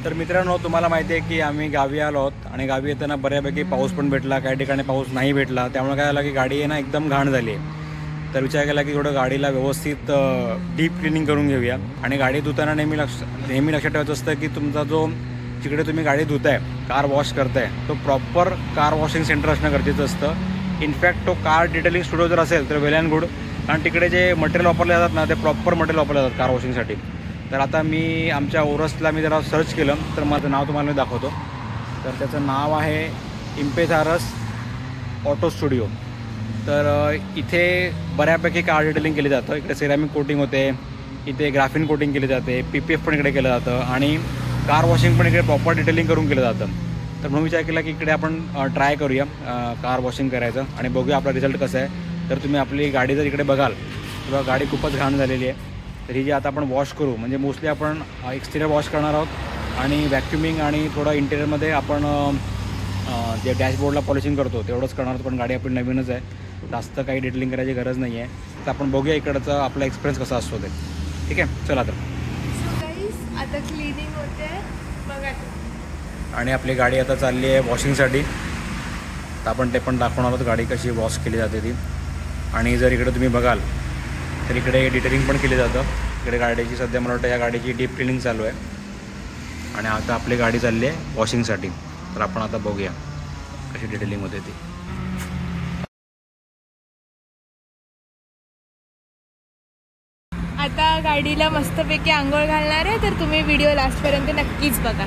तर मित्रांनो, तुम्हाला माहिती आहे की आम्ही गावी आलो आहोत आणि गावी येताना बऱ्यापैकी पाऊस पण भेटला, काही ठिकाणी पाऊस नाही भेटला. त्यामुळे काय झालं की गाडी आहे ना एकदम घाण झाली आहे. तर विचार केला की थोडं गाडीला व्यवस्थित डीप क्लिनिंग करून घेऊया. आणि गाडी धुताना नेहमी लक्षात ठेवायचं असतं की तुमचा जो जिकडे तुम्ही गाडी धुताय, कार वॉश करताय, तो प्रॉपर कार वॉशिंग सेंटर असणं गरजेचं असतं. इनफॅक्ट तो कार डिटेलिंग स्टुडिओ जर असेल तर वेल अँड गुड, कारण तिकडे जे मटेरियल वापरले जातात ना ते प्रॉपर मटेरियल वापरले जातात कार वॉशिंगसाठी. तर आता मी आमच्या ओरसला मी जरा सर्च केलं तर माझं नाव तुम्हाला मी दाखवतो. तर त्याचं नाव आहे इम्पेझारस ऑटो स्टुडिओ. तर इथे बऱ्यापैकी कार डिटेलिंग केली जातं. इकडे सिरॅमिक कोटिंग होते, इथे ग्राफिन कोटिंग केली जाते, PPF पण इकडे केलं जातं आणि कार वॉशिंग पण इकडे प्रॉपर डिटेलिंग करून केलं जातं. तर म्हणून विचार केला की इकडे आपण ट्राय करूया कार वॉशिंग करायचं आणि बघूया आपला रिझल्ट कसं आहे. तर तुम्ही आपली गाडी जर इकडे बघाल किंवा गाडी खूपच घाण झालेली आहे, तर ही जी आता आपण वॉश करू, म्हणजे मोस्टली आपण एक्सटिरियर वॉश करणार आहोत आणि व्हॅक्युमिंग आणि थोडं इंटेरियरमध्ये आपण जे डॅशबोर्डला पॉलिशिंग करतो तेवढंच करणार आहोत. पण गाडी आपली नवीनच आहे, जास्त काही डिटेलिंग करायची गरज नाही आहे. तर आपण बघूया इकडचा आपला एक्सपिरियन्स कसा असतो ते. ठीक आहे, चला तर. आता क्लिनिंग होते बघा. आणि आपली गाडी आता चालली आहे वॉशिंगसाठी. तर आपण ते पण दाखवणार आहोत गाडी कशी वॉश केली जाते ती. आणि जर इकडे तुम्ही बघाल तर इकडे डिटेलिंग पण केली जातं. इकडे गाडीची सध्या मला वाटतं या गाडीची डीप क्लिनिंग चालू आहे आणि आता आपली गाडी चालली आहे वॉशिंगसाठी. तर आपण आता बघूया कशी डिटेलिंग होते ती. आता गाडीला मस्तपैकी आंघोळ घालणार आहे, तर तुम्ही व्हिडिओ लास्टपर्यंत नक्कीच बघा.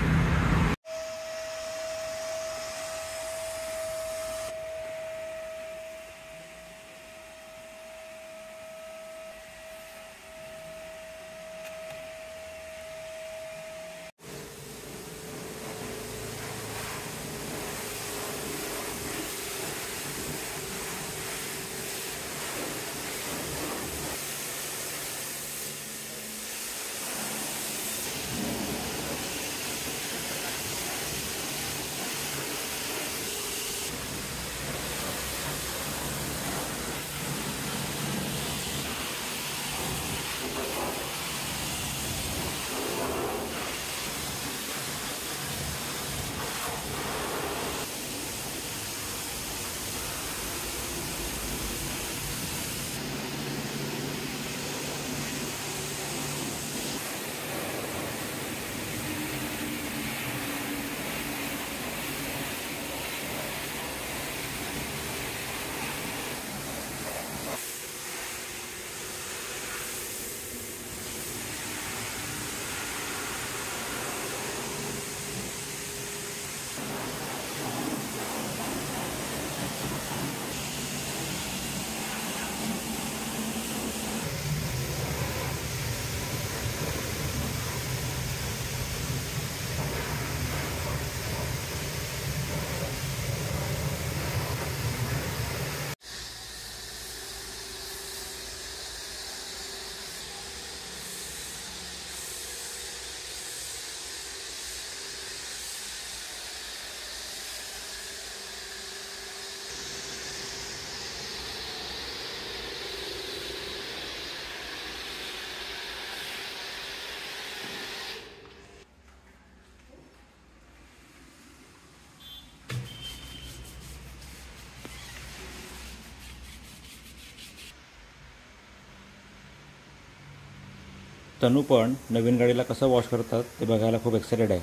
तनू पण नवीन गाडीला कसं वॉश करतात ते बघायला खूप एक्सायटेड आहे.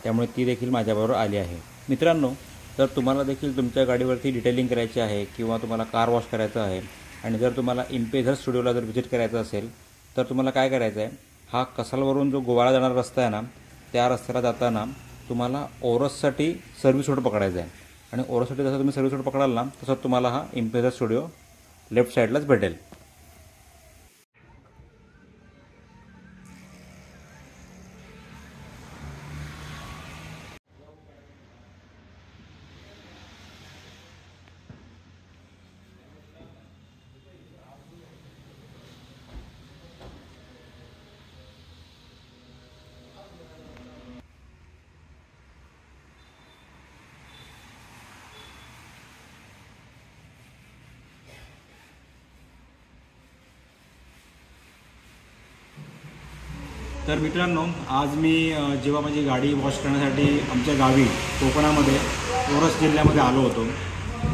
त्यामुळे ती देखील माझ्याबरोबर आली आहे. मित्रांनो, जर तुम्हाला देखील तुमच्या गाडीवरती डिटेलिंग करायची आहे किंवा तुम्हाला कार वॉश करायचं आहे आणि जर तुम्हाला इम्पेझर स्टुडिओला जर व्हिजिट करायचं असेल तर तुम्हाला काय करायचं आहे, हा कसालवरून जो गोवाळा जाणारा रस्ता आहे ना, त्या रस्त्याला जाताना तुम्हाला ओरससाठी सर्व्हिस रोड पकडायचा आहे. आणि ओरससाठी जसं तुम्ही सर्व्हिस रोड पकडाल ना, तसंच तुम्हाला हा इम्पेझर स्टुडिओ लेफ्ट साईडलाच भेटेल. तर मित्रांनो, आज मी जेव्हा माझी गाडी वॉश करण्यासाठी आमच्या गावी कोकणामध्ये ओरस जिल्ह्यामध्ये आलो होतो,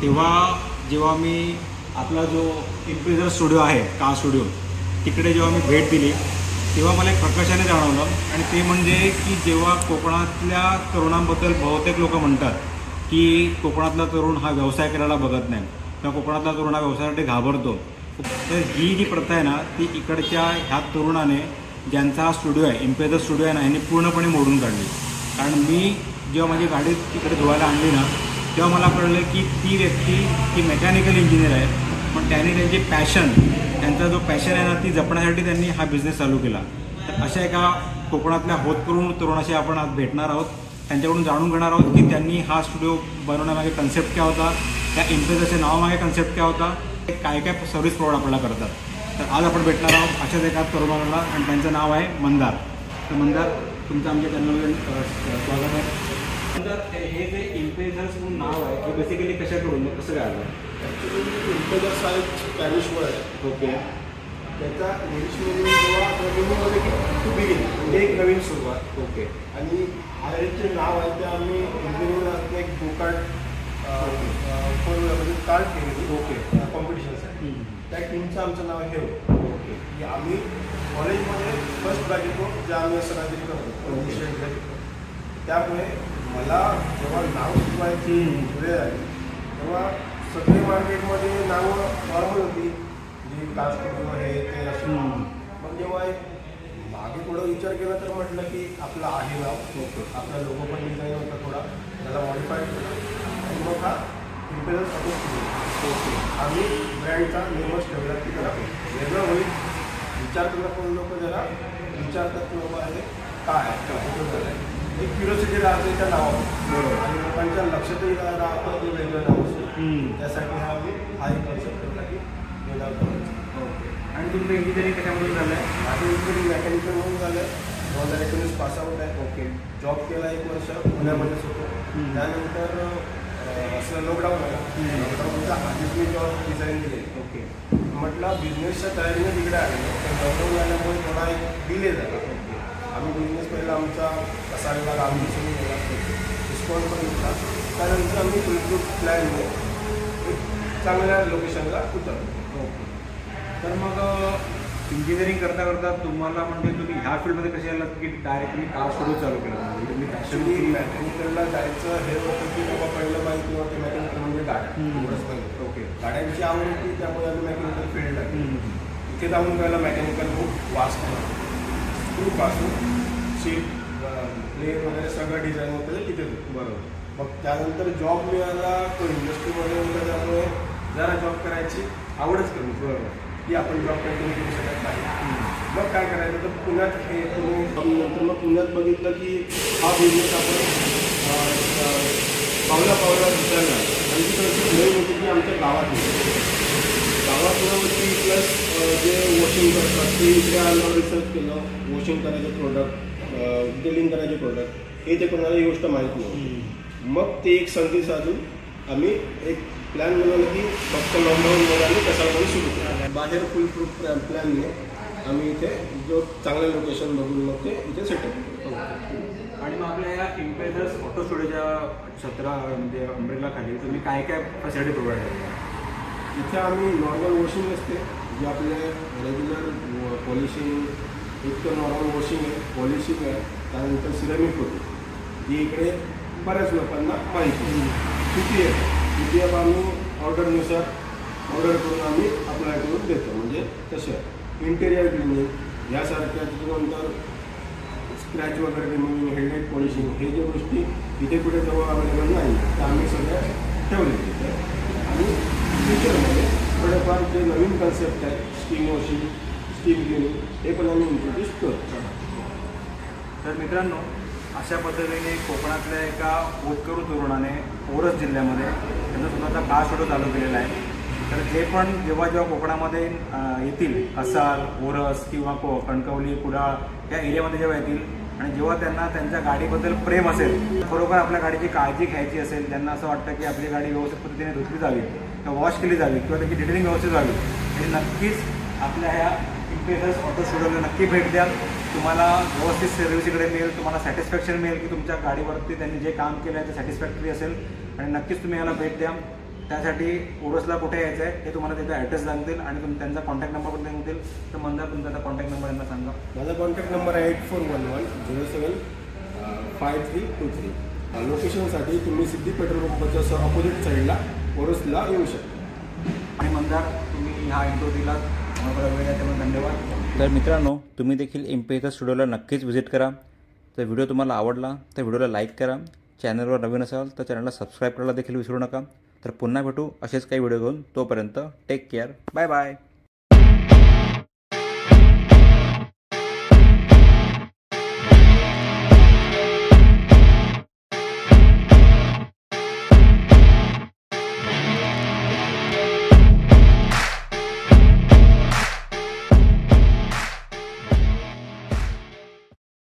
तेव्हा जेव्हा मी आपला जो इम्प्रेझर स्टुडिओ आहे कार स्टुडिओ तिकडे जेव्हा मी भेट दिली तेव्हा मला एक प्रकाशाने जाणवलं, आणि ते म्हणजे की जेव्हा कोकणातल्या तरुणांबद्दल बहुतेक लोक म्हणतात की कोकणातला तरुण हा व्यवसाय करायला बघत नाही किंवा कोकणातला तरुण हा व्यवसायासाठी घाबरतो, तर ही जी प्रथा आहे ना ती इकडच्या ह्या तरुणाने ज्यांचा हा स्टुडिओ आहे, इम्प्रेझर स्टुडिओ आहे ना, यांनी पूर्णपणे मोडून काढली. कारण मी जेव्हा माझी गाडी तिकडे धुवायला आणली ना तेव्हा मला कळलं की ती व्यक्ती ही मेकॅनिकल इंजिनियर आहे, पण त्याने त्यांची त्यांचा जो पॅशन आहे ना ती जपण्यासाठी त्यांनी हा बिझनेस चालू केला. तर अशा एका कोकणातल्या होतकरू तरुणाशी आपण आज भेटणार आहोत, त्यांच्याकडून जाणून घेणार आहोत की त्यांनी हा स्टुडिओ बनवण्यामागे कन्सेप्ट काय होता, त्या इम्प्रेझरच्या नावामागे कन्सेप्ट काय होता, काय काय सर्व्हिस प्रोव्हाइड आपल्याला करतात. तर आज आपण भेटणार आहोत अशाच एका तरुणाला, आणि त्यांचं नाव आहे मंदार. तर मंदार, तुमचं आमच्या चॅनलवर स्वागत आहे. मंदार, हे जे इम्प्रेझर्स म्हणून नाव आहे हे बेसिकली कशाकडून कसं काय आलं? ॲक्च्युली इम्प्रेझर्स हा एक स्पॅनिश वर्ड आहे. ओके. त्याचा इंग्लिशमध्ये जेव्हा मध्ये टू बिगिन म्हणजे एक नवीन सुरुवात. ओके. आणि आयचे नाव आहे ते आम्ही इंजिनिअरिंग असं एक गोकार्ट म्हणजे कार्ड केलेली. ओके. कॉम्पिटिशनसाठी त्या टीमचं आमचं नाव हे होतं. ओके. की आम्ही कॉलेजमध्ये फर्स्ट बॅच होतो जे आम्ही असं काहीतरी करतो. त्यामुळे मला जेव्हा नाव सुचवायची वेळ आली तेव्हा सगळे मार्केटमध्ये नावं नॉर्मल होती, जी कास्ट हे ते असं. मग जेव्हा एक मागे थोडं विचार केला तर म्हटलं की आपलं आहे नाव, आपला लोगो पण डिझाईन होता थोडा, त्याला मॉडिफाय केला आणि मग हा इम्प्रेझर ओके आम्ही ब्रँडचा नेमच ठेवला की जरा वेगळं होईल. विचार करणं पण लोक जरा विचारतात की बाबा आहे काय झालं आहे, एक क्युरिओसिटी राहते त्या नावावर आणि लोकांच्या लक्षातही राहतं ते वेगळं नाव असतं. त्यासाठी हा एक कन्सेप्ट ठेवला की हे नाव करायचं. ओके. आणि तुमचं इंजिनिअरिंग कशामधून झालं आहे? माझं इंजिनिअरिंग मेकॅनिकल म्हणून झालं आहे. 2019 पासआउट आहे. ओके. जॉब केला 1 वर्ष पुण्यामध्येच होतो. त्यानंतर असं लॉकडाऊन आलं. लॉकडाऊनच्या आधीच मी जॉब डिझाईन केले. ओके. म्हटलं बिझनेसच्या तयारीने तिकडे आलेलो, पण लॉकडाऊन आल्यामुळे थोडा एक डिले झाला. आम्ही बिझनेस पहिला आमचा कसायला आम्ही सुरू केला, डिस्काउंट पण घेतला. त्यानंतर आम्ही फुलप्रूफ प्लॅनने एक चांगल्या लोकेशनला उतरलो. ओके. तर मग इंजिनिअरिंग करता करता तुम्हाला म्हणजे तुम्ही ह्या फील्डमध्ये कसे आलात की डायरेक्टली कार स्टुडिओ चालू केला? म्हणजे तुम्ही ॲक्च्युली मेकॅनिकलला जायचं हे होतं की बाबा पहिलं माहिती होतं मेकॅनिकल म्हणजे गाड्या. ओके. गाड्यांची आवड होती त्यामुळे आम्ही मेकॅनिकल फील्डला इथे जाऊन पहिला मेकॅनिकल खूप वास्ट आहे. स्क्रूपासून सीट प्लेन वगैरे सगळं डिझाईन होतं तिथे होतं. बरोबर. मग त्यानंतर जॉब मिळाला तो इंडस्ट्रीमध्ये होता, त्यामुळे जरा जॉब करायची आवडच कमी. बरोबर. की आपण जॉब कंटिन्यू करू शकत नाही. मग काय करायचं तर पुण्यात हे नंतर मग पुण्यात बघितलं की हा बिझनेस आपण पावला दिसायला आणि ती थोडीशी मेन होती की आमच्या गावापुरावरती प्लस जे वॉशिंग करतात ते इकडे आल्यावर रिसर्च केलं. वॉशिंग करायचे प्रोडक्ट, डिटेलिंग करायचे प्रोडक्ट हे ते कोणाला ही गोष्ट माहीत नव्हती. मग ते एक संधी साधून आम्ही एक प्लॅन बनवलं की फक्त लॉकडाऊनमध्ये आम्ही कशाला सुरू केला. बाहेर फुल प्रूफ प्लॅनने आम्ही इथे जो चांगलं लोकेशन बघून मग ते इथे सेटअप केलं. आणि मग आपल्या या इम्प्रेझर्स फोटो स्टुडिओच्या 17 म्हणजे अम्ब्रेलाखाली तुम्ही काय काय फॅसिलिटी प्रोव्हाइड करता? इथे आम्ही नॉर्मल वॉशिंग असते, जे आपले रेग्युलर पॉलिशिंग, एक तर नॉर्मल वॉशिंग आहे, पॉलिशिंग आहे, त्यानंतर सिरेमिक होते, जी इकडे बऱ्याच लोकांना माहिती आहे. किती आम्ही ऑर्डरनुसार ऑर्डर करून आम्ही अप्लाय करून देतो. म्हणजे तसं इंटेरियर क्लिनिंग यासारख्या, त्याच्यानंतर स्क्रॅच वगैरे रिमूव्हिंग, हेडलाईट पॉलिशिंग हे ज्या गोष्टी इथे कुठे जवळ अवेलेबल नाही तर आम्ही सगळ्या ठेवले तिथे. आणि फ्युचरमध्ये थोडेफार जे नवीन कन्सेप्ट आहेत, स्टीम वॉशिंग, स्टीम क्लिनिंग हे पण आम्ही इंट्रोड्यूस करतो. तर मित्रांनो, अशा पद्धतीने कोकणातल्या एका होतकरू तरुणाने ओरस जिल्ह्यामध्ये त्यांचा स्वतःचा कार स्टुडिओ चालू केलेला आहे. तर जे पण जेव्हा कोकणामध्ये येतील, कसाल, ओरस किंवा कणकवली, कुडाळ या एरियामध्ये जेव्हा येतील आणि जेव्हा त्यांना त्यांच्या गाडीबद्दल प्रेम असेल, खरोखर आपल्या गाडीची काळजी घ्यायची असेल, त्यांना असं वाटतं की आपली गाडी व्यवस्थित पद्धतीने धुतली जावी किंवा वॉश केली जावी किंवा त्याची डिटेलिंग व्यवस्थित व्हावी, आणि नक्कीच आपल्या ह्या इम्प्रेझर्स ऑटो स्टुडिओला नक्की भेट द्या. तुम्हाला व्यवस्थित सर्व्हिस इकडे मिळेल, तुम्हाला सॅटिस्फॅक्शन मिळेल की तुमच्या गाडीवरती त्यांनी जे काम केलं आहे ते सॅटिस्फॅक्टरी असेल. आणि नक्कीच तुम्ही याला भेट द्या. त्यासाठी ओरोसला कुठे यायचं आहे हे तुम्हाला त्याचा ॲड्रेस सांगतील आणि त्यांचा कॉन्टॅक्ट नंबर पण सांगतील. तर मंदार तुमचा कॉन्टॅक्ट नंबर यांना सांगा. माझा कॉन्टॅक्ट नंबर आहे 8411075323. लोकेशनसाठी तुम्ही सिद्धी पेट्रोल पंपाच्या ऑपोजिट साईडला ओरोसला येऊ शकता. आणि मंदार तुम्ही हा इंट्रो दिला, मला वेळ आहे त्यामुळे धन्यवाद. तर मित्रांनो, तुम्ही देखील इम्पेचा स्टुडिओला नक्कीच व्हिजिट करा. तर व्हिडिओ तुम्हाला आवडला तर व्हिडिओला लाईक करा. चॅनलवर नवीन असाल तर चॅनलला सबस्क्राईब करायला देखील विसरू नका. तर पुन्हा भेटू असेच काही व्हिडिओ घेऊन. तोपर्यंत टेक केअर. Bye bye.